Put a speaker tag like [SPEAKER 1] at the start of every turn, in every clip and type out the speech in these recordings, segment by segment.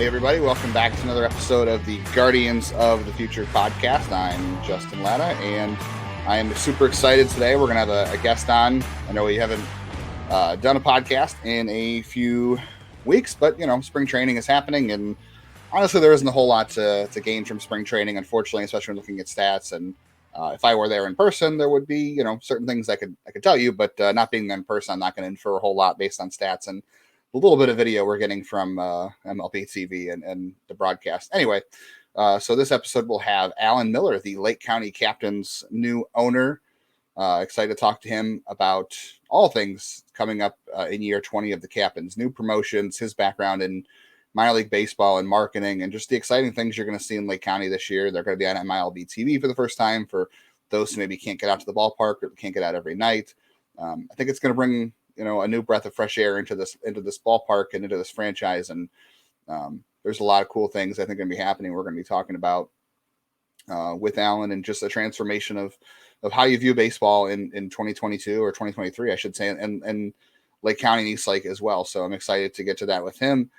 [SPEAKER 1] Hey, everybody. Welcome back to another episode of the Guardians of the Future podcast. I'm Justin Latta, and I am super excited today. We're going to have a guest on. I know we haven't done a podcast in a few weeks, but, spring training is happening, and honestly, there isn't a whole lot to gain from spring training, unfortunately, especially when looking at stats. And if I were there in person, there would be, certain things I could tell you, but not being there in person, I'm not going to infer a whole lot based on stats and a little bit of video we're getting from MLB TV and the broadcast. Anyway, so this episode will have Alan Miller, the Lake County Captains' new owner. Excited to talk to him about all things coming up in year 20 of the Captains, new promotions, his background in minor league baseball and marketing, and just the exciting things you're going to see in Lake County this year. They're going to be on MLB TV for the first time for those who maybe can't get out to the ballpark or can't get out every night. I think it's going to bring a new breath of fresh air into this ballpark and into this franchise. And there's a lot of cool things I think going to be happening. We're going to be talking about with Alan, and just a transformation of how you view baseball in 2022 or 2023, I should say, and Lake County and East Lake as well. So I'm excited to get to that with him.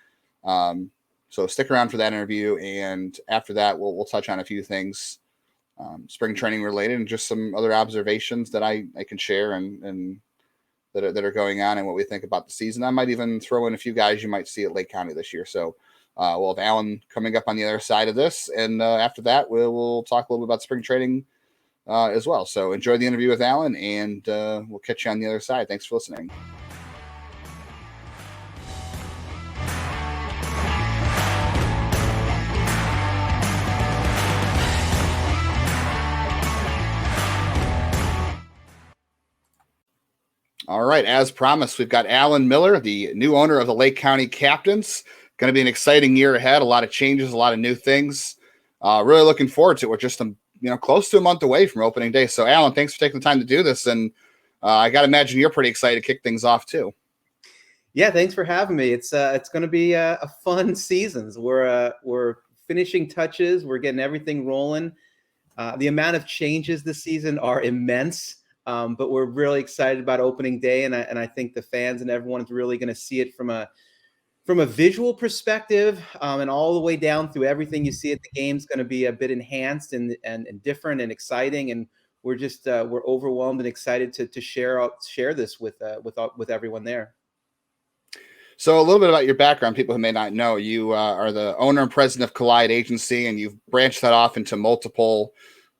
[SPEAKER 1] So stick around for that interview. And after that, we'll touch on a few things, spring training related, and just some other observations that I can share and that are going on and what we think about the season. I might even throw in a few guys you might see at Lake County this year. So we'll have Alan coming up on the other side of this. And after that, we'll talk a little bit about spring training as well. So enjoy the interview with Alan, and we'll catch you on the other side. Thanks for listening. All right, as promised, we've got Alan Miller, the new owner of the Lake County Captains. Going to be an exciting year ahead. A lot of changes, a lot of new things. Really looking forward to it. We're just close to a month away from opening day. So, Alan, thanks for taking the time to do this. And I got to imagine you're pretty excited to kick things off too.
[SPEAKER 2] Yeah, thanks for having me. It's going to be a fun season. We're finishing touches. We're getting everything rolling. The amount of changes this season are immense. But we're really excited about opening day, and I think the fans and everyone's really going to see it from a visual perspective, and all the way down through everything you see at the game is going to be a bit enhanced and different and exciting. And we're just we're overwhelmed and excited to share this with everyone there.
[SPEAKER 1] So a little bit about your background. People who may not know, you are the owner and president of Collide Agency, and you've branched that off into multiple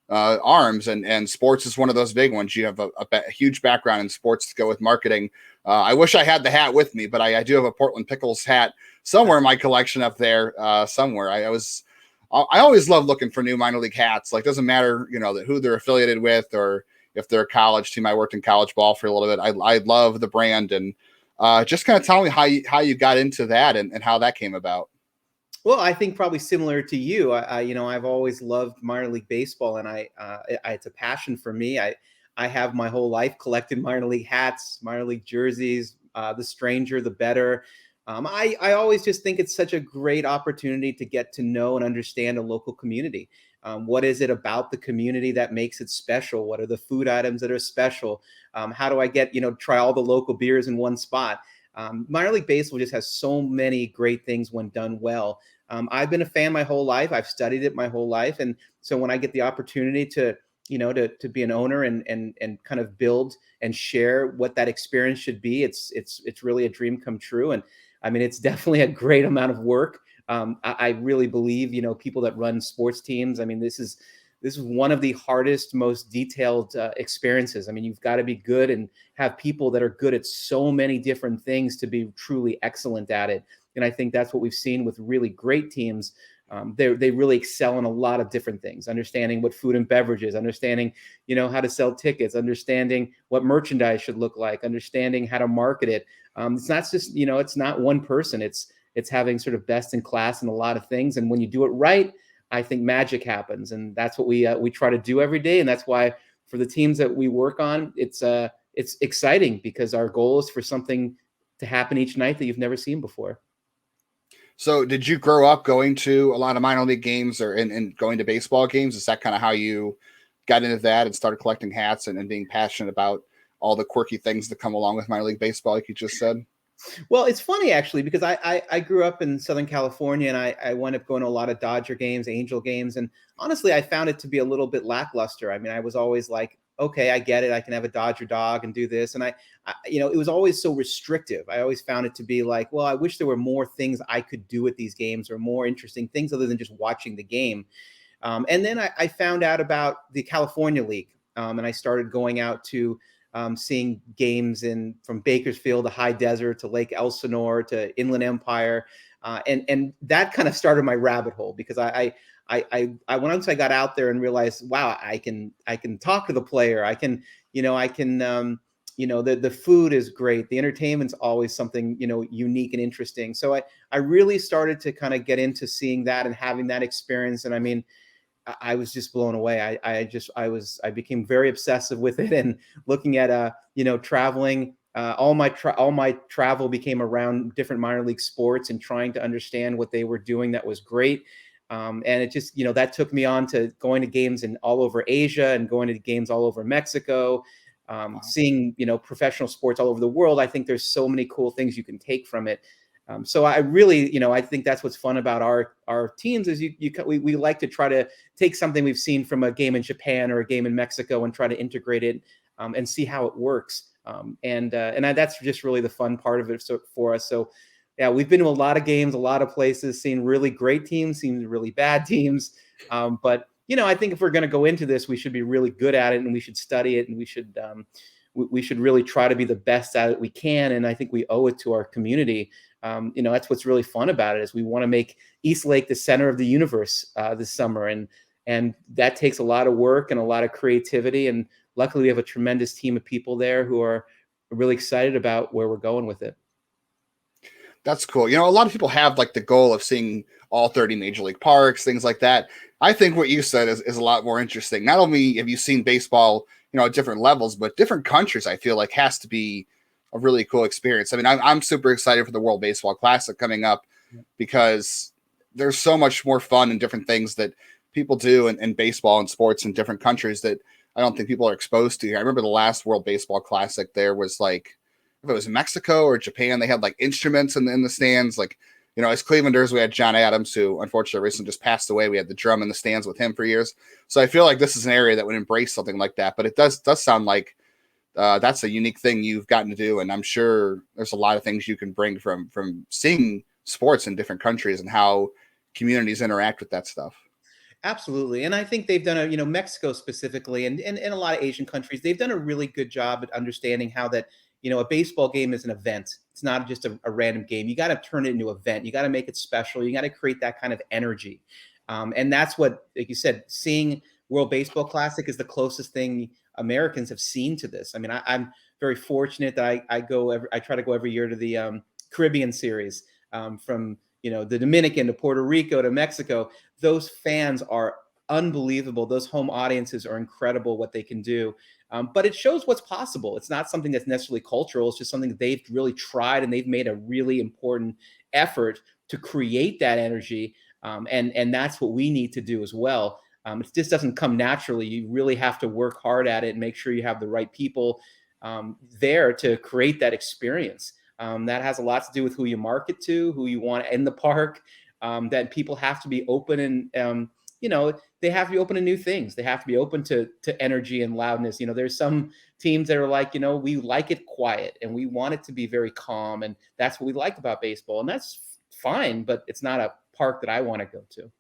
[SPEAKER 1] arms, and sports is one of those big ones. You have a huge background in sports to go with marketing. I wish I had the hat with me, but I do have a Portland Pickles hat somewhere in my collection up there somewhere. I always love looking for new minor league hats. Like, doesn't matter, who they're affiliated with or if they're a college team. I worked in college ball for a little bit. I love the brand, and just kind of tell me how you got into that and how that came about.
[SPEAKER 2] Well, I think probably similar to you. I've always loved minor league baseball, and it's a passion for me. I have my whole life collected minor league hats, minor league jerseys. The stranger, the better. I always just think it's such a great opportunity to get to know and understand a local community. What is it about the community that makes it special? What are the food items that are special? How do I get try all the local beers in one spot? Minor league baseball just has so many great things when done well. I've been a fan my whole life. I've studied it my whole life. And so when I get the opportunity to be an owner and kind of build and share what that experience should be, it's really a dream come true. And I mean, it's definitely a great amount of work. I really believe, people that run sports teams, I mean, this is one of the hardest, most detailed experiences. I mean, you've got to be good and have people that are good at so many different things to be truly excellent at it. And I think that's what we've seen with really great teams. They really excel in a lot of different things, understanding what food and beverages, understanding, how to sell tickets, understanding what merchandise should look like, understanding how to market it. It's not just, it's not one person. It's having sort of best in class in a lot of things. And when you do it right, I think magic happens. And that's what we try to do every day. And that's why for the teams that we work on, it's exciting, because our goal is for something to happen each night that you've never seen before.
[SPEAKER 1] So did you grow up going to a lot of minor league games or and going to baseball games? Is that kind of how you got into that and started collecting hats and being passionate about all the quirky things that come along with minor league baseball, like you just said?
[SPEAKER 2] Well, it's funny actually because I grew up in Southern California and I wound up going to a lot of Dodger games, Angel games, and honestly, I found it to be a little bit lackluster. I mean, I was always like, okay, I get it. I can have a Dodger dog and do this, and it was always so restrictive. I always found it to be like, well, I wish there were more things I could do at these games or more interesting things other than just watching the game. And then I found out about the California League, and I started going out to seeing games in from Bakersfield to High Desert to Lake Elsinore to Inland Empire, and that kind of started my rabbit hole because once I got out there and realized, wow, I can talk to the player. I can the food is great. The entertainment's always something unique and interesting. So I really started to kind of get into seeing that and having that experience. And I mean, I was just blown away. I became very obsessive with it and looking at traveling. All my travel became around different minor league sports and trying to understand what they were doing. That was great. And it just that took me on to going to games in all over Asia and going to games all over Mexico.
[SPEAKER 1] Wow.
[SPEAKER 2] Seeing professional sports all over the world. I think there's so many cool things you can take from it. So I really, I think that's what's fun about our teams is we like to try to take something we've seen from a game in Japan or a game in Mexico and try to integrate it and see how it works. That's just really the fun part of it for us. So yeah, we've been to a lot of games, a lot of places, seen really great teams, seen really bad teams. But I think if we're going to go into this, we should be really good at it and we should study it and we should really try to be the best at it we can. And I think we owe it to our community. That's what's really fun about it is we want to make East Lake the center of the universe this summer. And that takes a lot of work and a lot of creativity. And luckily we have a tremendous team of people there who are really excited about where we're going with it.
[SPEAKER 1] That's cool. A lot of people have like the goal of seeing all 30 major league parks, things like that. I think what you said is a lot more interesting. Not only have you seen baseball, at different levels, but different countries, I feel like has to be a really cool experience. I mean, I'm super excited for the World Baseball Classic coming up because there's so much more fun and different things that people do in baseball and sports in different countries that I don't think people are exposed to. I remember the last World Baseball Classic, there was like, if it was Mexico or Japan, they had like instruments in the stands. Like, as Clevelanders, we had John Adams, who unfortunately recently just passed away. We had the drum in the stands with him for years. So I feel like this is an area that would embrace something like that. But it does sound like that's a unique thing you've gotten to do. And I'm sure there's a lot of things you can bring from seeing sports in different countries and how communities interact with that stuff.
[SPEAKER 2] Absolutely. And I think they've done Mexico specifically and a lot of Asian countries, they've done a really good job at understanding how that, a baseball game is an event. It's not just a random game. You got to turn it into an event. You got to make it special. You got to create that kind of energy. And that's what, like you said, seeing World Baseball Classic is the closest thing Americans have seen to this. I mean, I'm very fortunate that I try to go every year to the Caribbean series from the Dominican to Puerto Rico to Mexico. Those fans are unbelievable. Those home audiences are incredible what they can do. But it shows what's possible. It's not something that's necessarily cultural. It's just something they've really tried and they've made a really important effort to create that energy. And that's what we need to do as well. It just doesn't come naturally. You really have to work hard at it and make sure you have the right people there to create that experience. That has a lot to do with who you market to, who you want in the park, that people have to be open and, they have to be open to new things. They have to be open to energy and loudness. There's some teams that are like, we like it quiet and we want it to be very calm. And that's what we like about baseball. And that's fine, but it's not a park that I want to go to.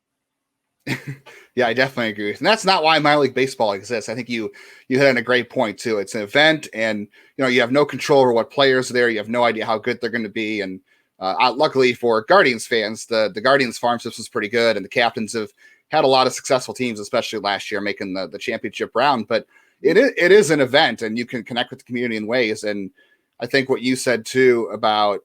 [SPEAKER 1] Yeah, I definitely agree. And that's not why minor league baseball exists. I think you hit on a great point too. It's an event and, you have no control over what players are there. You have no idea how good they're going to be. And luckily for Guardians fans, the Guardians farm system is pretty good. And the captains have had a lot of successful teams, especially last year, making the championship round. But it is an event and you can connect with the community in ways. And I think what you said too about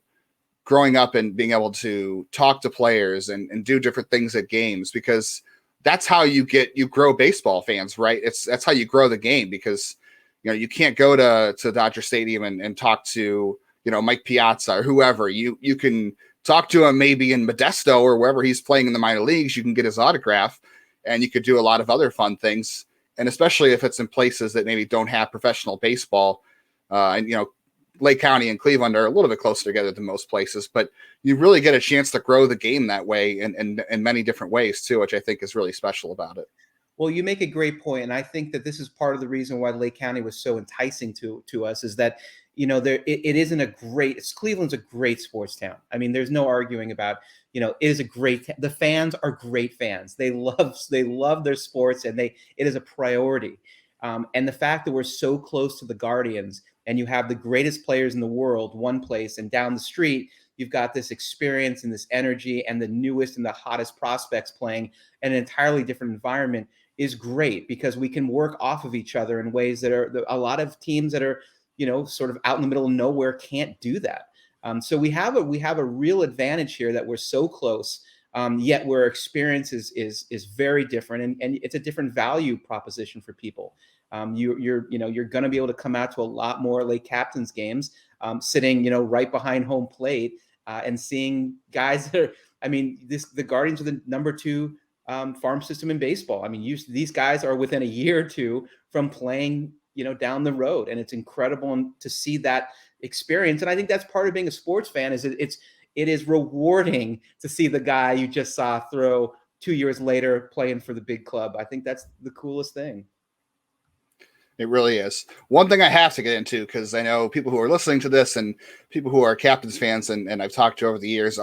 [SPEAKER 1] growing up and being able to talk to players and do different things at games, because that's how you grow baseball fans, right? That's how you grow the game, because, you can't go to Dodger Stadium and talk to, Mike Piazza or whoever. You can talk to him maybe in Modesto or wherever he's playing in the minor leagues. You can get his autograph and you could do a lot of other fun things. And especially if it's in places that maybe don't have professional baseball, and, Lake County and Cleveland are a little bit closer together than most places, but you really get a chance to grow the game that way in many different ways too, which I think is really special about it.
[SPEAKER 2] Well, you make a great point, and I think that this is part of the reason why Lake County was so enticing to us is that it isn't a great. Cleveland's a great sports town. I mean, there's no arguing about it is a great. The fans are great fans. They love their sports, and it is a priority. And the fact that we're so close to the Guardians, and you have the greatest players in the world one place, and down the street you've got this experience and this energy and the newest and the hottest prospects playing in an entirely different environment is great, because we can work off of each other in ways that are a lot of teams that are sort of out in the middle of nowhere can't do that. So we have a real advantage here that we're so close, yet where experience is very different, and it's a different value proposition for people. You're going to be able to come out to a lot more Lake Captains games, sitting right behind home plate, and seeing guys that are. I mean, the Guardians are the number 2 farm system in baseball. I mean, these guys are within a year or two from playing, down the road, and it's incredible to see that experience. And I think that's part of being a sports fan is it is rewarding to see the guy you just saw throw 2 years later playing for the big club. I think that's the coolest thing.
[SPEAKER 1] It really is. One thing I have to get into, because I know people who are listening to this and people who are Captains fans and I've talked to over the years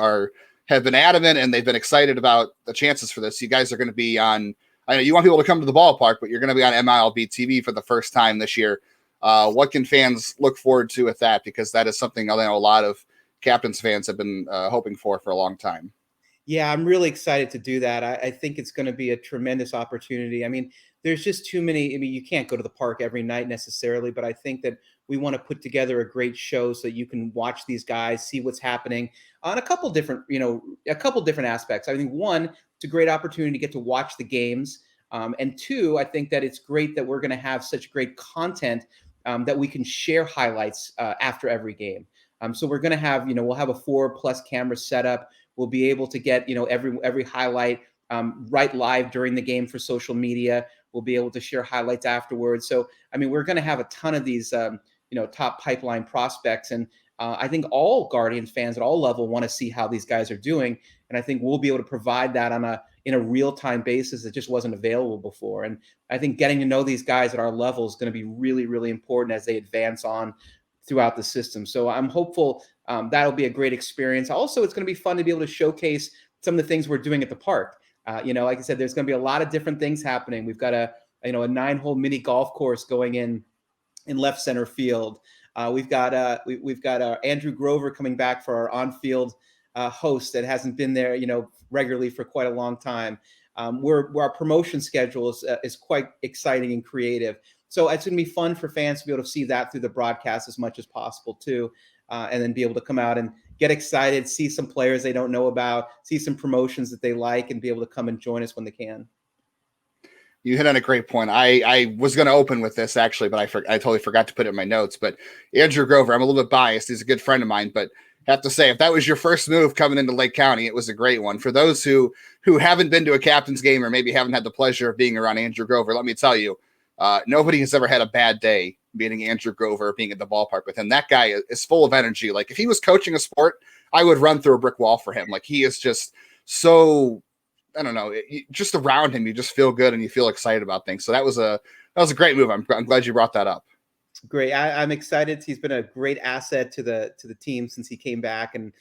[SPEAKER 1] have been adamant, and they've been excited about the chances for this. You guys are going to be on, I know you want people to come to the ballpark, but you're going to be on MILB TV for the first time this year. What can fans look forward to with that? Because that is something I know a lot of Captains fans have been hoping for a long time.
[SPEAKER 2] Yeah, I'm really excited to do that. I think it's going to be a tremendous opportunity. I mean, there's just too many. I mean, you can't go to the park every night necessarily, but I think that we want to put together a great show so that you can watch these guys, see what's happening on a couple different aspects. I think one, it's a great opportunity to get to watch the games. And two, I think that it's great that we're going to have such great content that we can share highlights after every game. So we're going to have, we'll have a 4+ camera setup. We'll be able to get, every highlight right live during the game for social media. We'll be able to share highlights afterwards. So, I mean, we're going to have a ton of these, top pipeline prospects. And I think all Guardians fans at all level want to see how these guys are doing. And I think we'll be able to provide that in a real-time basis that just wasn't available before. And I think getting to know these guys at our level is going to be really, really important as they advance on throughout the system. So I'm hopeful that'll be a great experience. Also, it's going to be fun to be able to showcase some of the things we're doing at the park. Like I said, there's going to be a lot of different things happening. We've got a 9-hole mini golf course going in left center field. We've got Andrew Grover coming back for our on-field host that hasn't been there, regularly for quite a long time. Where our promotion schedule is quite exciting and creative. So it's going to be fun for fans to be able to see that through the broadcast as much as possible too, and then be able to come out and get excited, see some players they don't know about, see some promotions that they like, and be able to come and join us when they can.
[SPEAKER 1] You hit on a great point. I was going to open with this actually, but I totally forgot to put it in my notes. But Andrew Grover, I'm a little bit biased. He's a good friend of mine, but have to say, if that was your first move coming into Lake County, it was a great one. For those who haven't been to a Captains game or maybe haven't had the pleasure of being around Andrew Grover, let me tell you, nobody has ever had a bad day meeting Andrew Grover, being at the ballpark with him. That guy is full of energy. Like if he was coaching a sport, I would run through a brick wall for him. Like he is just so, I don't know, just around him, you just feel good and you feel excited about things. So that was a great move. I'm glad you brought that up.
[SPEAKER 2] Great. I'm excited. He's been a great asset to the team since he came back, and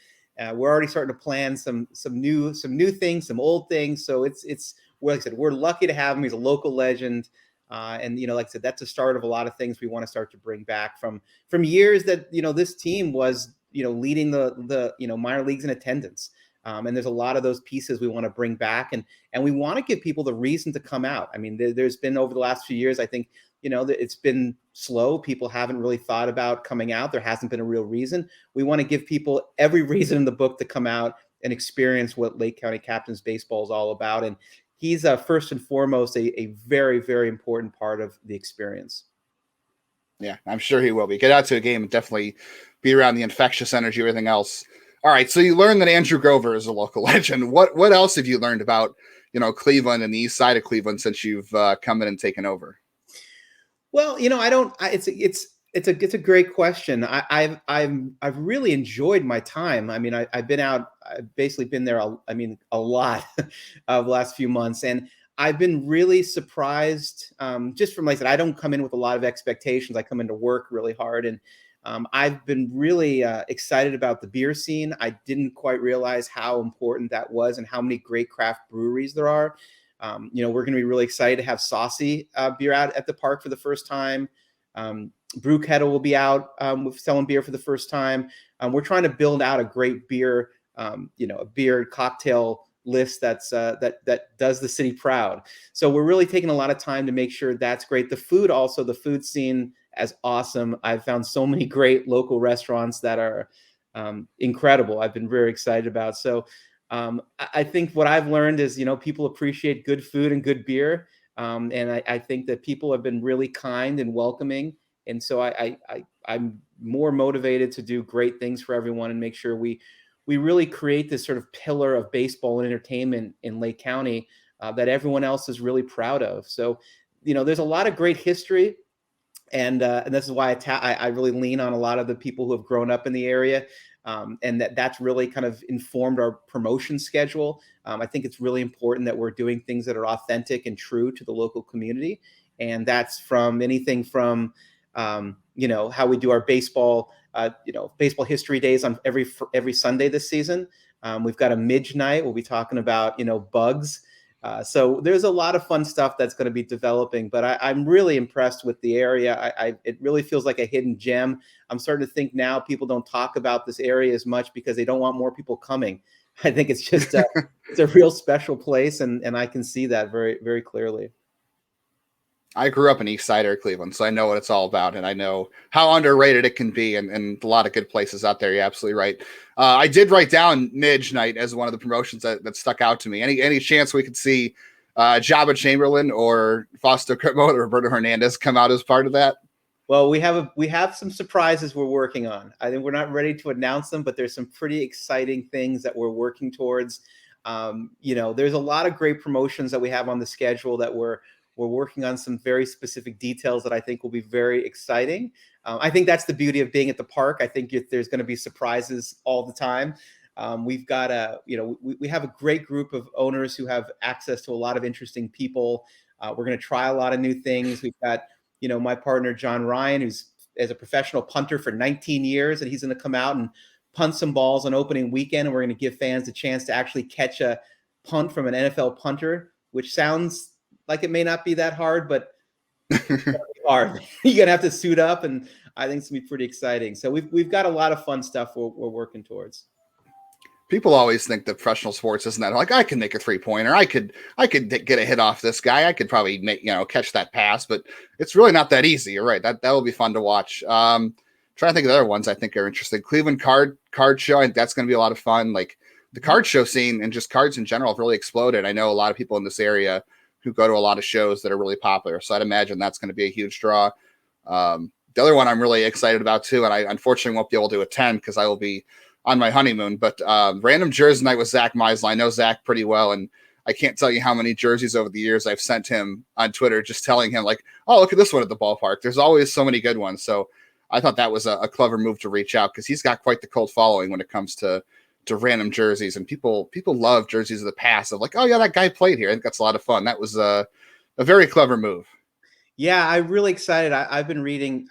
[SPEAKER 2] we're already starting to plan some new things, some old things. So it's like I said, we're lucky to have him. He's a local legend. And like I said, that's the start of a lot of things we want to start to bring back from years that this team was leading the minor leagues in attendance. And there's a lot of those pieces we want to bring back, and we want to give people the reason to come out. I mean, there's been over the last few years, I think it's been slow. People haven't really thought about coming out. There hasn't been a real reason. We want to give people every reason in the book to come out and experience what Lake County Captains baseball is all about. And he's first and foremost a very, very important part of the experience.
[SPEAKER 1] Yeah, I'm sure he will be. Get out to a game and definitely be around the infectious energy, everything else. All right, so you learned that Andrew Grover is a local legend. What else have you learned about Cleveland and the east side of Cleveland since you've come in and taken over?
[SPEAKER 2] Well, It's a great question. I've really enjoyed my time. I mean, I've been out. I've basically been there. A lot of the last few months, and I've been really surprised. Just from, like I said, I don't come in with a lot of expectations. I come into work really hard, and I've been really excited about the beer scene. I didn't quite realize how important that was, and how many great craft breweries there are. We're going to be really excited to have Saucy beer out at the park for the first time. Brew Kettle will be out with selling beer for the first time. We're trying to build out a great beer, a beer cocktail list that does the city proud. So we're really taking a lot of time to make sure that's great. The food scene is awesome. I've found so many great local restaurants that are incredible. I've been very excited about. So I think what I've learned is, people appreciate good food and good beer. And I think that people have been really kind and welcoming. And so I'm more motivated to do great things for everyone and make sure we really create this sort of pillar of baseball and entertainment in Lake County that everyone else is really proud of. So, there's a lot of great history. And this is why I really lean on a lot of the people who have grown up in the area. And that's really kind of informed our promotion schedule. I think it's really important that we're doing things that are authentic and true to the local community. And that's from anything from, how we do our baseball, baseball history days on every Sunday this season. We've got a Midge night. We'll be talking about, bugs. So there's a lot of fun stuff that's going to be developing, but I'm really impressed with the area. It really feels like a hidden gem. I'm starting to think now people don't talk about this area as much because they don't want more people coming. I think it's just it's a real special place, and I can see that very, very clearly.
[SPEAKER 1] I grew up in East Sider, Cleveland, so I know what it's all about, and I know how underrated it can be, and a lot of good places out there. You're absolutely right. I did write down Midge Night as one of the promotions that stuck out to me. Any chance we could see Jabba Chamberlain or Fausto Cremo or Roberto Hernandez come out as part of that?
[SPEAKER 2] Well, we have some surprises we're working on. I think we're not ready to announce them, but there's some pretty exciting things that we're working towards. There's a lot of great promotions that we have on the schedule that we're working on some very specific details that I think will be very exciting. I think that's the beauty of being at the park. I think there's going to be surprises all the time. We've got we have a great group of owners who have access to a lot of interesting people. We're going to try a lot of new things. We've got, my partner, John Ryan, who's as a professional punter for 19 years, and he's going to come out and punt some balls on opening weekend. And we're going to give fans a chance to actually catch a punt from an NFL punter, which sounds like it may not be that hard, but it's hard. You're gonna have to suit up, and I think it's gonna be pretty exciting. So we've got a lot of fun stuff we're working towards.
[SPEAKER 1] People always think that professional sports isn't that like I can make a 3-pointer, I could get a hit off this guy, I could probably catch that pass, but it's really not that easy. You're right. That will be fun to watch. Trying to think of the other ones I think are interesting. Cleveland card show. I think that's going to be a lot of fun. Like the card show scene and just cards in general have really exploded. I know a lot of people in this area who go to a lot of shows that are really popular. So I'd imagine that's going to be a huge draw. The other one I'm really excited about too, and I unfortunately won't be able to attend because I will be on my honeymoon, but Random Jersey Night with Zach Meisel. I know Zach pretty well, and I can't tell you how many jerseys over the years I've sent him on Twitter, just telling him like, oh, look at this one at the ballpark. There's always so many good ones. So I thought that was a clever move to reach out because he's got quite the cult following when it comes to random jerseys, and people love jerseys of the past of like, oh yeah, that guy played here. I think that's a lot of fun. That was a very clever move.
[SPEAKER 2] Yeah, I'm really excited. I've been reading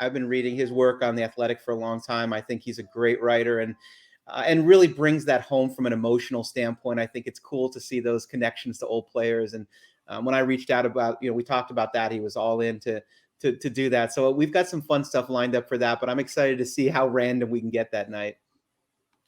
[SPEAKER 2] his work on The Athletic for a long time. I think he's a great writer and really brings that home from an emotional standpoint. I think it's cool to see those connections to old players. And when I reached out about, we talked about that, he was all in to do that. So we've got some fun stuff lined up for that, but I'm excited to see how random we can get that night.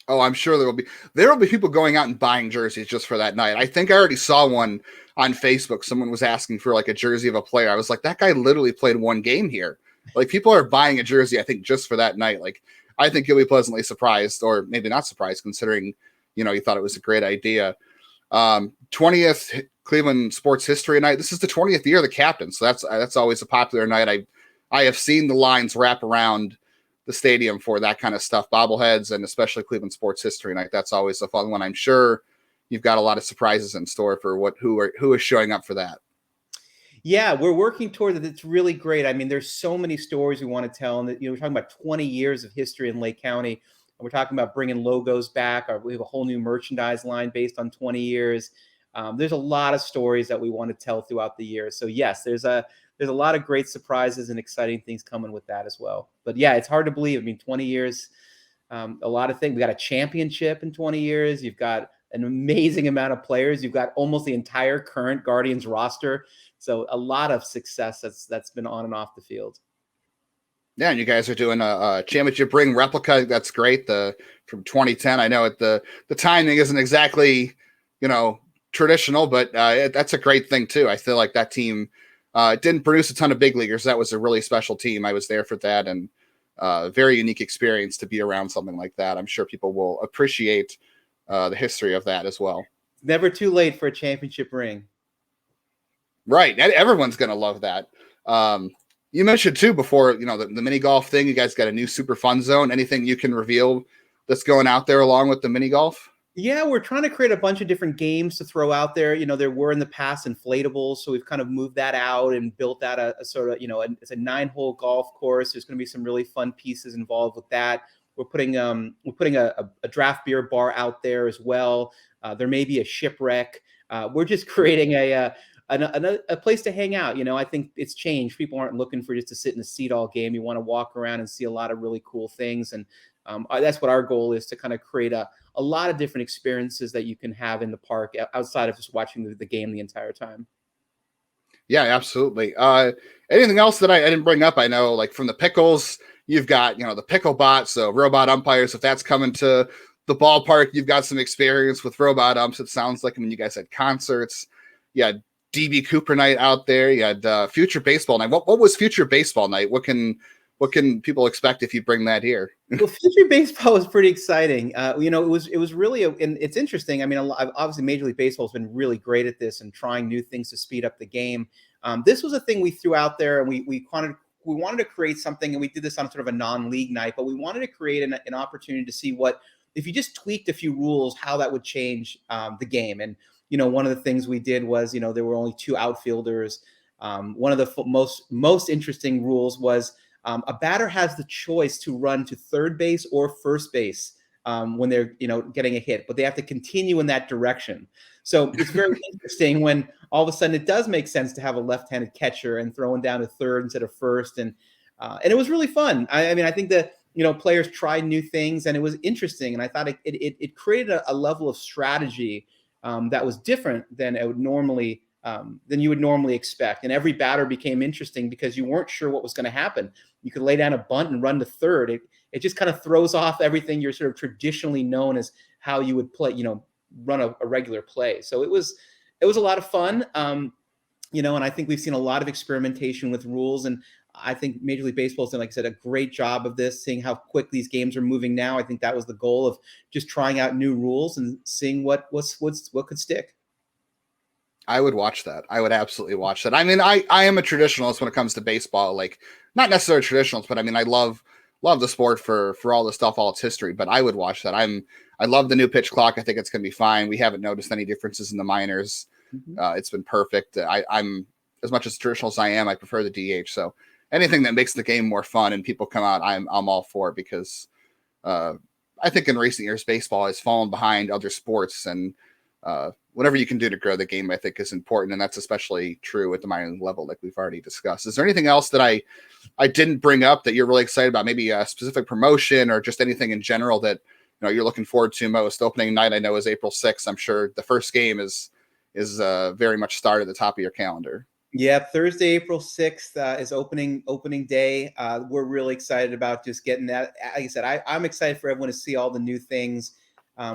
[SPEAKER 1] Oh, I'm sure there will be people going out and buying jerseys just for that night. I think I already saw one on Facebook. Someone was asking for like a jersey of a player. I was like, that guy literally played one game here. Like people are buying a jersey, I think, just for that night. Like I think you'll be pleasantly surprised, or maybe not surprised, considering you thought it was a great idea. 20th Cleveland Sports History Night. This is the 20th year of the captain, so that's always a popular night. I have seen the lines wrap around the stadium for that kind of stuff, bobbleheads, and especially Cleveland Sports History Night. That's always a fun one. I'm sure you've got a lot of surprises in store for who is showing up for that.
[SPEAKER 2] Yeah, we're working toward it. It's really great. I mean, there's so many stories we want to tell, and we're talking about 20 years of history in Lake County. And we're talking about bringing logos back. We have a whole new merchandise line based on 20 years. There's a lot of stories that we want to tell throughout the year. So yes, there's a lot of great surprises and exciting things coming with that as well. But yeah, it's hard to believe. I mean, 20 years, a lot of things. We got a championship in 20 years. You've got an amazing amount of players. You've got almost the entire current Guardians roster. So a lot of success that's been on and off the field.
[SPEAKER 1] Yeah, and you guys are doing a championship ring replica. That's great. From 2010. I know the timing isn't exactly, traditional, but that's a great thing too. I feel like that team didn't produce a ton of big leaguers. That was a really special team. I was there for that, and very unique experience to be around something like that. I'm sure people will appreciate the history of that as well.
[SPEAKER 2] Never too late for a championship ring.
[SPEAKER 1] Right. Everyone's going to love that. You mentioned too before, the mini golf thing. You guys got a new super fun zone. Anything you can reveal that's going out there along with the mini golf?
[SPEAKER 2] Yeah, we're trying to create a bunch of different games to throw out there. There were in the past inflatables, so we've kind of moved that out and built out a sort of, it's a 9-hole golf course. There's going to be some really fun pieces involved with that. We're putting a draft beer bar out there as well. There may be a shipwreck. We're just creating a place to hang out. I think it's changed. People aren't looking for just to sit in a seat all game. You want to walk around and see a lot of really cool things. And that's what our goal is, to kind of create a lot of different experiences that you can have in the park outside of just watching the game the entire time.
[SPEAKER 1] Yeah, absolutely. Anything else that I didn't bring up? I know, like from the pickles, you've got, the pickle bot, so robot umpires. If that's coming to the ballpark, you've got some experience with robot umps. It sounds like when you guys had concerts, you had DB Cooper night out there. You had Future Baseball night. What was Future Baseball night? What can people expect if you bring that here?
[SPEAKER 2] Well, Future Baseball was pretty exciting. It was really, and it's interesting. I mean, obviously Major League Baseball has been really great at this and trying new things to speed up the game. This was a thing we threw out there, and we wanted to create something, and we did this on sort of a non-league night, but we wanted to create an opportunity to see what, if you just tweaked a few rules, how that would change the game. And one of the things we did was, there were only 2 outfielders. One of the most interesting rules was a batter has the choice to run to third base or first base when they're getting a hit, but they have to continue in that direction. So it's very interesting when all of a sudden it does make sense to have a left-handed catcher and throwing down to third instead of first, and it was really fun. I mean, I think that players tried new things, and it was interesting, and I thought it created a level of strategy that was different than it would normally. Than you would normally expect. And every batter became interesting because you weren't sure what was going to happen. You could lay down a bunt and run to third. It just kind of throws off everything you're sort of traditionally known as how you would play, run a regular play. So it was a lot of fun. And I think we've seen a lot of experimentation with rules. And I think Major League Baseball has done, like I said, a great job of this, seeing how quick these games are moving now. I think that was the goal of just trying out new rules and seeing what could stick.
[SPEAKER 1] I would watch that. I would absolutely watch that. I mean, I am a traditionalist when it comes to baseball, like not necessarily traditionalist, but I mean, I love the sport for all the stuff, all its history, but I would watch that. I love the new pitch clock. I think it's going to be fine. We haven't noticed any differences in the minors. Mm-hmm. It's been perfect. I'm as much as traditional as I am, I prefer the DH. So anything that makes the game more fun and people come out, I'm all for it, because I think in recent years, baseball has fallen behind other sports, and whatever you can do to grow the game, I think, is important. And that's especially true at the minor level, like we've already discussed. Is there anything else that I didn't bring up that you're really excited about? Maybe a specific promotion or just anything in general that you're looking forward to most? Opening night, I know, is April 6th. I'm sure the first game is very much started at the top of your calendar.
[SPEAKER 2] Yeah, Thursday, April 6th is opening day. We're really excited about just getting that. Like I said, I'm excited for everyone to see all the new things.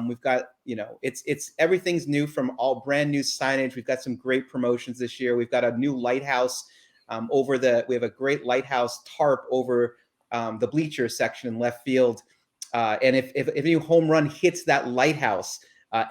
[SPEAKER 2] We've got, it's everything's new, from all brand new signage. We've got some great promotions this year. We've got a new lighthouse we have a great lighthouse tarp over the bleacher section in left field. And if a new home run hits that lighthouse,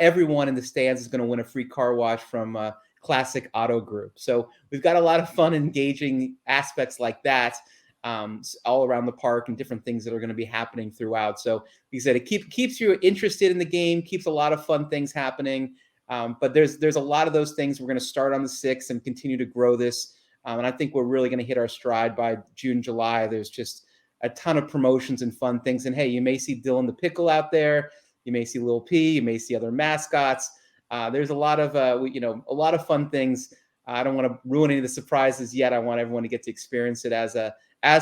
[SPEAKER 2] everyone in the stands is going to win a free car wash from Classic Auto Group. So we've got a lot of fun, engaging aspects like that all around the park, and different things that are going to be happening throughout. So like I said, it keeps you interested in the game, keeps a lot of fun things happening. But there's a lot of those things. We're going to start on the 6th and continue to grow this And I think we're really going to hit our stride by June, July. There's just a ton of promotions and fun things. And hey, you may see Dylan the Pickle out there. You may see Lil P. You may see other mascots. There's a lot of a lot of fun things. I don't want to ruin any of the surprises yet. I want everyone to get to experience it as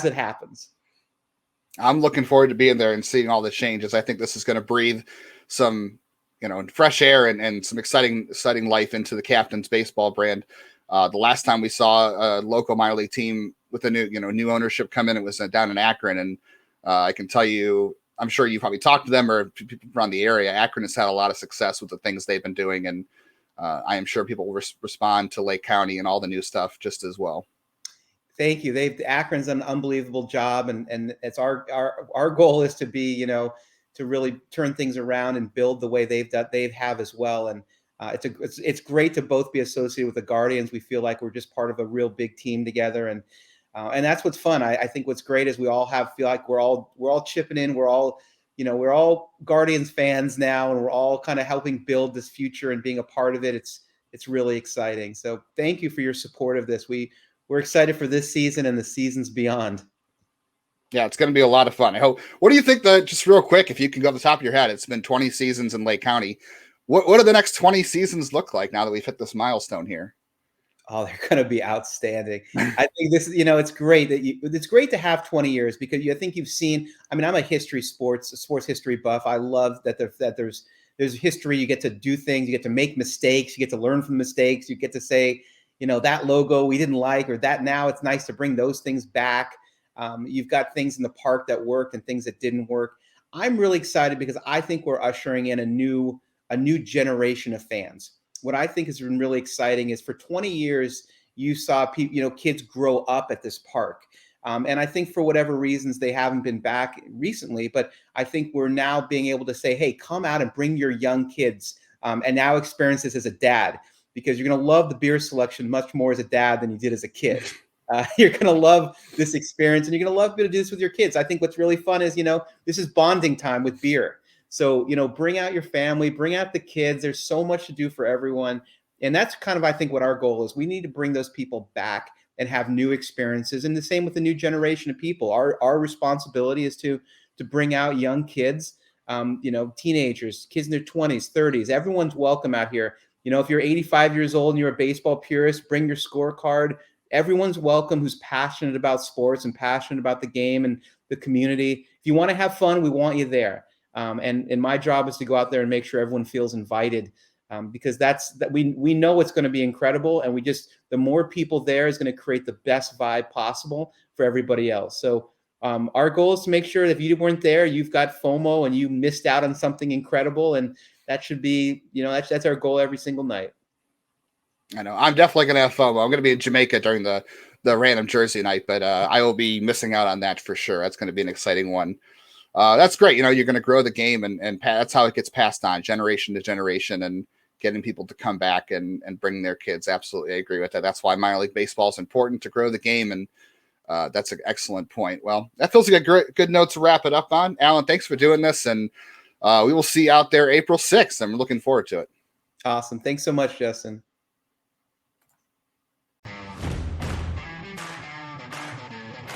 [SPEAKER 2] it happens.
[SPEAKER 1] I'm looking forward to being there and seeing all the changes. I think this is going to breathe some, fresh air and some exciting life into the Captain's Baseball brand. The last time we saw a local minor league team with a new ownership come in, it was down in Akron. And I can tell you, I'm sure you probably talked to them or people around the area. Akron has had a lot of success with the things they've been doing. And I am sure people will respond to Lake County and all the new stuff just as well.
[SPEAKER 2] Thank you. Akron's done an unbelievable job, and it's our goal is to be, to really turn things around and build the way they have as well. And it's great to both be associated with the Guardians. We feel like we're just part of a real big team together, and that's what's fun. I think what's great is we all feel like we're all chipping in. We're all Guardians fans now, and we're all kind of helping build this future and being a part of it. It's really exciting. So thank you for your support of this. We're excited for this season and the seasons beyond.
[SPEAKER 1] Yeah, it's going to be a lot of fun. I hope. What do you think just real quick, if you can go to the top of your head, it's been 20 seasons in Lake County. What do the next 20 seasons look like now that we've hit this milestone here?
[SPEAKER 2] Oh, they're going to be outstanding. I think this is, it's great it's great to have 20 years because I think you've seen, I'm a sports history buff. I love that there's history. You get to do things, you get to make mistakes, you get to learn from mistakes. You get to say, that logo we didn't like, or that now it's nice to bring those things back. You've got things in the park that worked and things that didn't work. I'm really excited because I think we're ushering in a new generation of fans. What I think has been really exciting is for 20 years, you saw people, kids grow up at this park. And I think for whatever reasons, they haven't been back recently, but I think we're now being able to say, hey, come out and bring your young kids and now experience this as a dad, because you're going to love the beer selection much more as a dad than you did as a kid. You're going to love this experience, and you're going to love to do this with your kids. I think what's really fun is, this is bonding time with beer. So, bring out your family, bring out the kids. There's so much to do for everyone. And that's kind of, I think, what our goal is. We need to bring those people back and have new experiences. And the same with the new generation of people. Our responsibility is to bring out young kids, teenagers, kids in their 20s, 30s. Everyone's welcome out here. If you're 85 years old and you're a baseball purist, bring your scorecard. Everyone's welcome who's passionate about sports and passionate about the game and the community. If you want to have fun, we want you there. And my job is to go out there and make sure everyone feels invited, because we know it's going to be incredible. And the more people there is going to create the best vibe possible for everybody else. So our goal is to make sure that if you weren't there, you've got FOMO and you missed out on something incredible. And that should be, that's our goal every single night.
[SPEAKER 1] I know I'm definitely going to have FOMO. I'm going to be in Jamaica during the random Jersey night, but I will be missing out on that for sure. That's going to be an exciting one. That's great. You're going to grow the game and that's how it gets passed on generation to generation and getting people to come back and bring their kids. Absolutely. I agree with that. That's why minor league baseball is important to grow the game. And that's an excellent point. Well, that feels like a good note to wrap it up on. Alan, thanks for doing this. And we will see you out there April 6th. I'm looking forward to it.
[SPEAKER 2] Awesome. Thanks so much, Justin.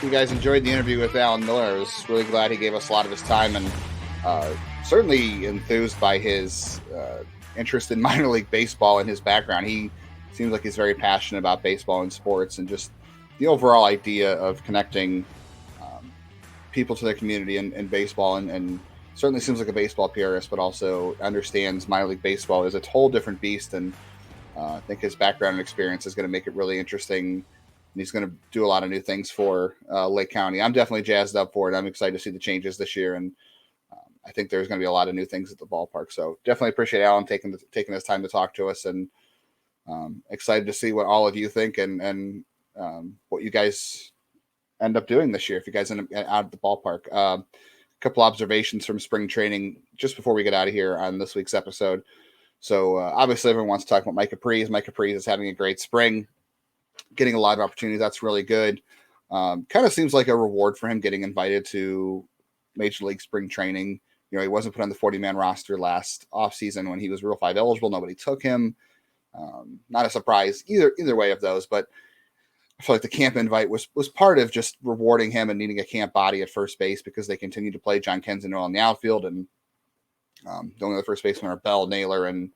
[SPEAKER 1] You guys enjoyed the interview with Alan Miller. I was really glad he gave us a lot of his time and certainly enthused by his interest in minor league baseball and his background. He seems like he's very passionate about baseball and sports and just the overall idea of connecting people to their community and baseball and certainly seems like a baseball purist, but also understands minor league baseball is a whole different beast. And I think his background and experience is going to make it really interesting. And he's going to do a lot of new things for Lake County. I'm definitely jazzed up for it. I'm excited to see the changes this year. And I think there's going to be a lot of new things at the ballpark. So definitely appreciate Alan taking his time to talk to us, and excited to see what all of you think and what you guys end up doing this year if you guys end up out of the ballpark. A couple observations from spring training just before we get out of here on this week's episode. So obviously everyone wants to talk about Mike Capriz. Mike Capriz is having a great spring, getting a lot of opportunities. That's really good. Kind of seems like a reward for him getting invited to Major League spring training. He wasn't put on the 40-man roster last offseason when he was Rule 5 eligible. Nobody took him. Not a surprise either way of those. But I feel like the camp invite was part of just rewarding him and needing a camp body at first base because they continue to play John Kensington in the outfield, and the only other first basemen are Bell, Naylor, and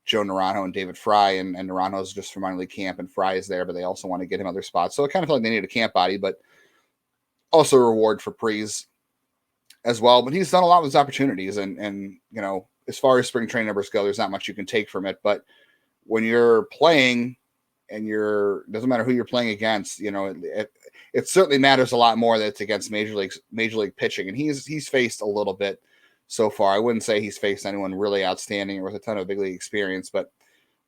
[SPEAKER 1] Joe Naranjo and David Fry, and Naranjo's just from minor league camp, and Fry is there, but they also want to get him other spots. So it kind of felt like they needed a camp body, but also a reward for Prees as well. But he's done a lot with his opportunities, and you know, as far as spring training numbers go, there's not much you can take from it. But when you're playing and doesn't matter who you're playing against, you know, it certainly matters a lot more that it's against major league pitching. And he's faced a little bit so far. I wouldn't say he's faced anyone really outstanding or with a ton of big league experience, but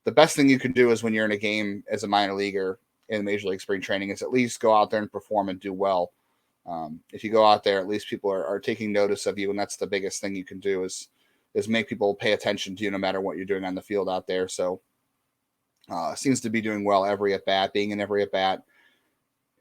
[SPEAKER 1] the best thing you can do is when you're in a game as a minor leaguer in major league spring training is at least go out there and perform and do well. If you go out there, at least people are taking notice of you. And that's the biggest thing you can do is make people pay attention to you no matter what you're doing on the field out there. So seems to be doing well every at bat, being in every at bat,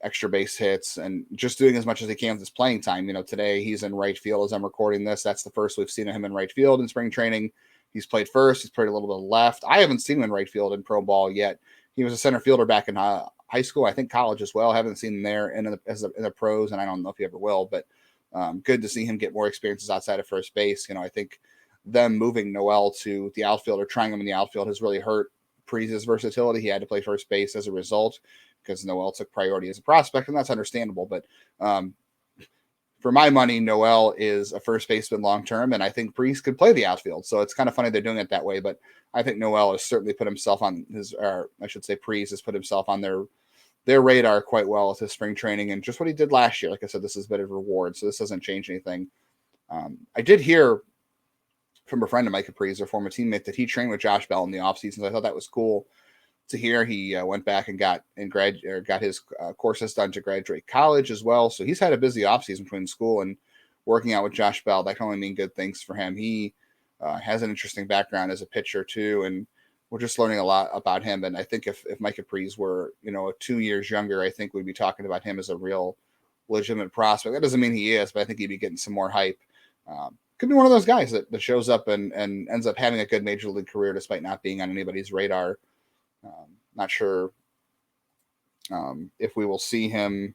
[SPEAKER 1] extra base hits, and just doing as much as he can with his playing time. You know, today he's in right field as I'm recording this. That's the first we've seen of him in right field in spring training. He's played first. He's played a little bit left. I haven't seen him in right field in pro ball yet. He was a center fielder back in high school, I think college as well. I haven't seen him there in the pros, and I don't know if he ever will, but good to see him get more experiences outside of first base. You know, I think them moving Noel to the outfield or trying him in the outfield has really hurt Prees' versatility. He had to play first base as a result because Noel took priority as a prospect, and that's understandable. But for my money, Noel is a first baseman long-term, and I think Prees could play the outfield. So it's kind of funny they're doing it that way, but I think Noel has certainly put himself on Prees has put himself on their radar quite well with his spring training and just what he did last year. Like I said, this is a bit of a reward, so this doesn't change anything. I did hear from a friend of Mike Prees, a former teammate, that he trained with Josh Bell in the offseason. So I thought that was cool to hear. He went back and got his courses done to graduate college as well. So he's had a busy offseason between school and working out with Josh Bell. That can only mean good things for him. He has an interesting background as a pitcher too, and we're just learning a lot about him. And I think if Mike Prees were, 2 years younger, I think we'd be talking about him as a real legitimate prospect. That doesn't mean he is, but I think he'd be getting some more hype. Could be one of those guys that shows up and ends up having a good major league career despite not being on anybody's radar. Not sure if we will see him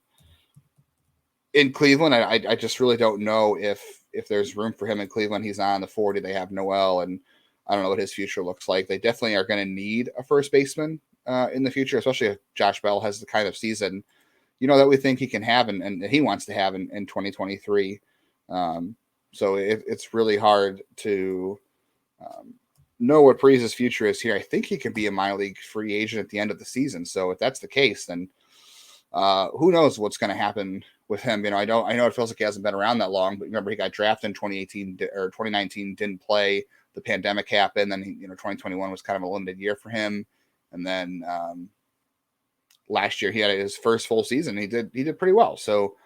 [SPEAKER 1] in Cleveland. I just really don't know if there's room for him in Cleveland. He's on the 40. They have Noel, and I don't know what his future looks like. They definitely are going to need a first baseman in the future, especially if Josh Bell has the kind of season, that we think he can have and he wants to have in 2023. So it's really hard to know what Prees' future is here. I think he could be a minor league free agent at the end of the season. So if that's the case, then who knows what's going to happen with him? I know it feels like he hasn't been around that long, but remember he got drafted in 2018 or 2019, didn't play. The pandemic happened, then 2021 was kind of a limited year for him, and then last year he had his first full season. He did pretty well. So.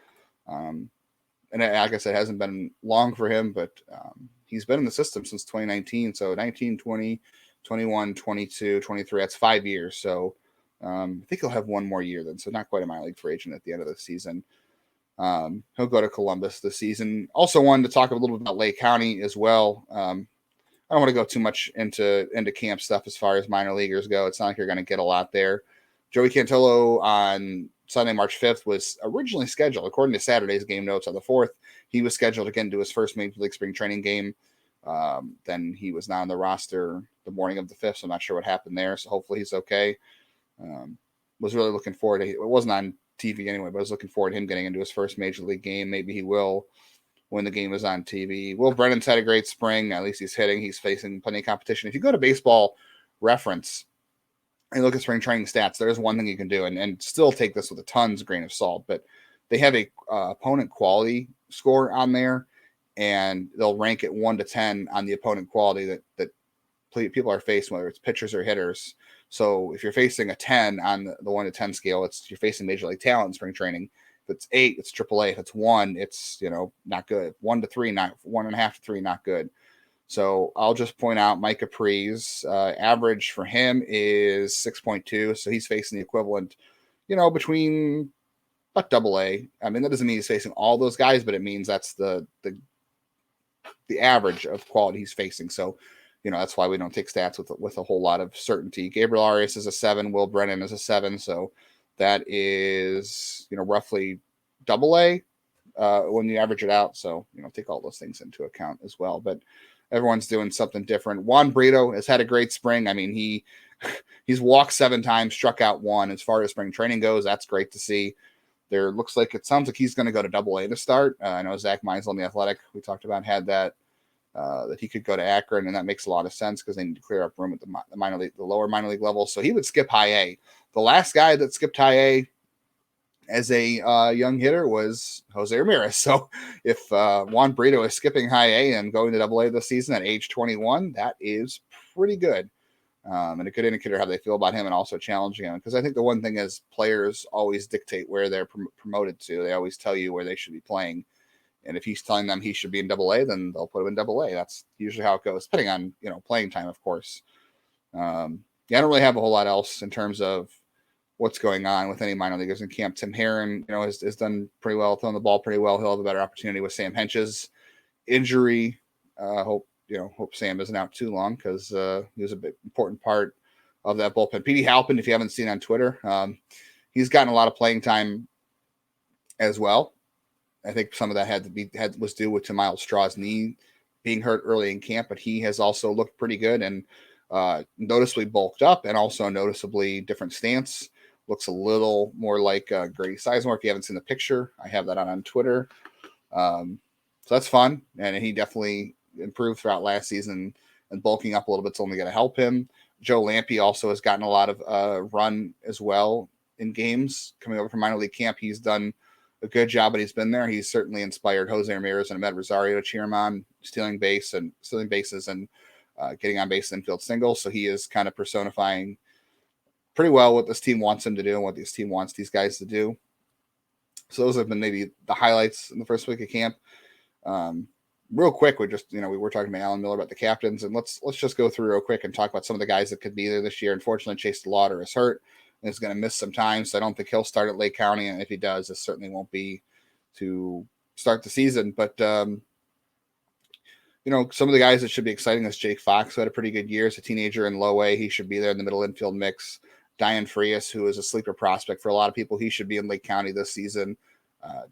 [SPEAKER 1] And like I said, it hasn't been long for him, but he's been in the system since 2019. So 19, 20, 21, 22, 23, that's 5 years. So I think he'll have one more year then. So not quite a minor league free agent at the end of the season. He'll go to Columbus this season. Also wanted to talk a little bit about Lake County as well. I don't want to go too much into camp stuff as far as minor leaguers go. It's not like you're going to get a lot there. Joey Cantillo on Sunday, March 5th was originally scheduled, according to Saturday's game notes on the 4th. He was scheduled again to his first Major League spring training game. Then he was not on the roster the morning of the 5th, so I'm not sure what happened there. So hopefully he's okay. Was really looking forward to it. Wasn't on TV anyway, but I was looking forward to him getting into his first Major League game. Maybe he will when the game is on TV. Will Brennan's had a great spring. At least he's hitting. He's facing plenty of competition. If you go to Baseball Reference and look at spring training stats, there's one thing you can do, and still take this with a tons grain of salt, but they have a opponent quality score on there, and they'll rank it 1 to 10 on the opponent quality that people are facing, whether it's pitchers or hitters. So if you're facing a 10 on the 1 to 10 scale, you're facing major league talent in spring training. If it's 8, it's AAA. If it's 1, it's not good. 1 to 3, not 1.5 to 3, not good. So I'll just point out Micah Prees, average for him is 6.2. So he's facing the equivalent, between about AA. I mean, that doesn't mean he's facing all those guys, but it means that's the average of quality he's facing. So, that's why we don't take stats with a whole lot of certainty. Gabriel Arias is a 7. Will Brennan is a 7. So that is, roughly double A when you average it out. So, take all those things into account as well. But everyone's doing something different. Juan Brito has had a great spring. I mean, he's walked 7 times, struck out 1. As far as spring training goes, that's great to see. It sounds like he's going to go to double A to start. I know Zach Meisel on the Athletic, we talked about, had that he could go to Akron, and that makes a lot of sense because they need to clear up room at the lower minor league level. So he would skip high A. The last guy that skipped high A as a young hitter was Jose Ramirez. So if Juan Brito is skipping high A and going to double A this season at age 21, that is pretty good. And a good indicator how they feel about him and also challenging him. Because I think the one thing is players always dictate where they're promoted to. They always tell you where they should be playing. And if he's telling them he should be in double A, then they'll put him in double A. That's usually how it goes, depending on, playing time, of course. I don't really have a whole lot else in terms of what's going on with any minor leaguers in camp. Tim Herron, has done pretty well, throwing the ball pretty well. He'll have a better opportunity with Sam Hench's injury. Hope Sam isn't out too long because he was a bit important part of that bullpen. Petey Halpin, if you haven't seen on Twitter, he's gotten a lot of playing time as well. I think some of that was due to Miles Straw's knee being hurt early in camp, but he has also looked pretty good and noticeably bulked up and also noticeably different stance. Looks a little more like Grady Sizemore. If you haven't seen the picture, I have that on Twitter. So that's fun. And he definitely improved throughout last season, and bulking up a little bit is only going to help him. Joe Lampe also has gotten a lot of run as well in games coming over from minor league camp. He's done a good job, but he's been there. He's certainly inspired Jose Ramirez and Ahmed Rosario to cheer him on, stealing bases and getting on base infield singles. So he is kind of personifying pretty well what this team wants him to do and what this team wants these guys to do. So those have been maybe the highlights in the first week of camp. Real quick, we were talking to Alan Miller about the captains, and let's just go through real quick and talk about some of the guys that could be there this year. Unfortunately, Chase DeLauder is hurt and is going to miss some time, so I don't think he'll start at Lake County, and if he does, it certainly won't be to start the season. But some of the guys that should be exciting is Jake Fox, who had a pretty good year as a teenager in low A. He should be there in the middle infield mix. Diane Frias, who is a sleeper prospect for a lot of people, he should be in Lake County this season,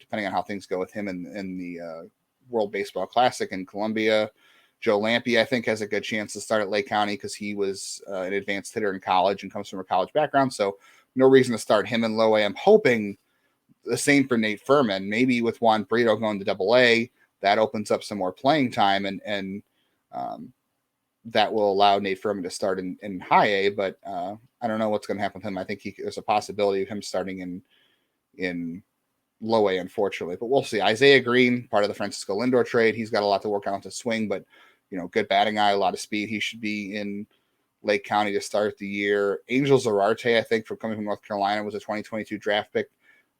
[SPEAKER 1] depending on how things go with him in the World Baseball Classic in Columbia. Joe Lampe, I think, has a good chance to start at Lake County because he was an advanced hitter in college and comes from a college background. So no reason to start him in low A. I'm hoping the same for Nate Furman. Maybe with Juan Brito going to double A, that opens up some more playing time and that will allow Nate Furman to start in high A. But I don't know what's going to happen with him. I think there's a possibility of him starting in low A, unfortunately, but we'll see. Isaiah Green, part of the Francisco Lindor trade. He's got a lot to work on with his swing, but good batting eye, a lot of speed. He should be in Lake County to start the year. Angel Zarate, I think, coming from North Carolina, was a 2022 draft pick.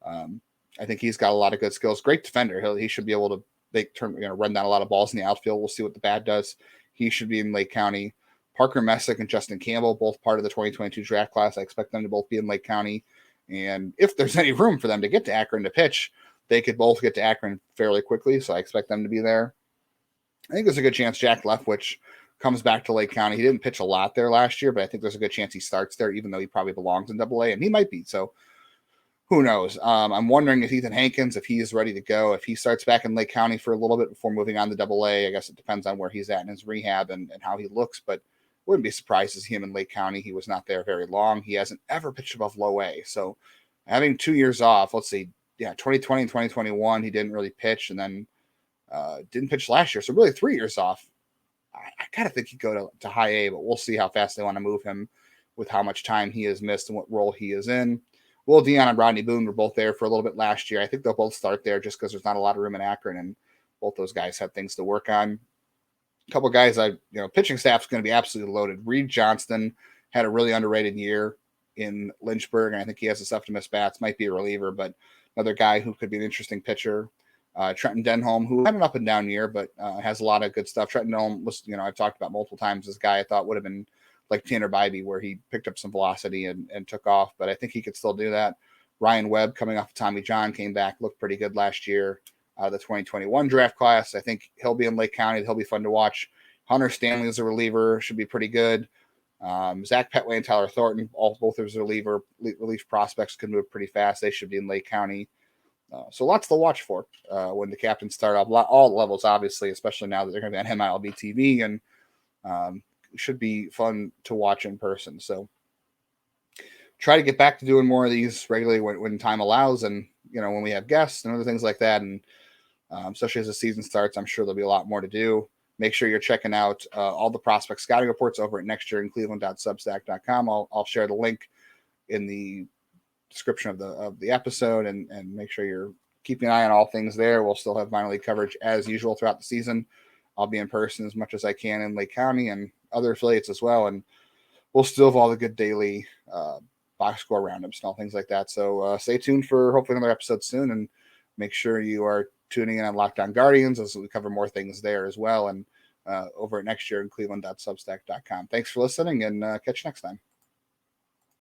[SPEAKER 1] I think he's got a lot of good skills. Great defender. He should be able to run down a lot of balls in the outfield. We'll see what the bat does. He should be in Lake County. Parker Messick and Justin Campbell, both part of the 2022 draft class. I expect them to both be in Lake County. And if there's any room for them to get to Akron to pitch, they could both get to Akron fairly quickly. So I expect them to be there. I think there's a good chance Jack Leftwich comes back to Lake County. He didn't pitch a lot there last year, but I think there's a good chance he starts there, even though he probably belongs in double A, and he might be. So who knows? I'm wondering if Ethan Hankins, if he is ready to go, if he starts back in Lake County for a little bit before moving on to double A. I guess it depends on where he's at in his rehab and how he looks, but wouldn't be surprised to see him in Lake County. He was not there very long. He hasn't ever pitched above low A. So having 2 years off, 2020 and 2021, he didn't really pitch, and then didn't pitch last year. So really 3 years off. I kind of think he'd go to high A, but we'll see how fast they want to move him with how much time he has missed and what role he is in. Will Dion and Rodney Boone were both there for a little bit last year. I think they'll both start there just because there's not a lot of room in Akron, and both those guys have things to work on. A couple guys, pitching staff's going to be absolutely loaded. Reed Johnston had a really underrated year in Lynchburg, and I think he has the stuff to miss bats. Might be a reliever, but another guy who could be an interesting pitcher. Trenton Denholm, who had an up and down year, but has a lot of good stuff. Trenton Denholm was, I've talked about multiple times, this guy I thought would have been like Tanner Bybee, where he picked up some velocity and took off, but I think he could still do that. Ryan Webb, coming off of Tommy John, came back, looked pretty good last year. The 2021 draft class, I think he'll be in Lake County. He'll be fun to watch. Hunter Stanley is a reliever, should be pretty good. Zach Petway and Tyler Thornton, both of his relief prospects can move pretty fast. They should be in Lake County. So lots to watch for when the captains start off. All levels, obviously, especially now that they're going to be on MILB TV, and should be fun to watch in person. So try to get back to doing more of these regularly when time allows, and when we have guests and other things like that. And especially as the season starts, I'm sure there'll be a lot more to do. Make sure you're checking out all the prospect scouting reports over at nextyearincleveland.substack.com. I'll share the link in the description of the episode, and make sure you're keeping an eye on all things there. We'll still have minor league coverage as usual throughout the season. I'll be in person as much as I can in Lake County and other affiliates as well, and we'll still have all the good daily box score roundups and all things like that. So stay tuned for hopefully another episode soon, and make sure you are tuning in on Locked On Guardians as we cover more things there as well, and over at nextyearincleveland.substack.com. Thanks for listening, and catch you next time.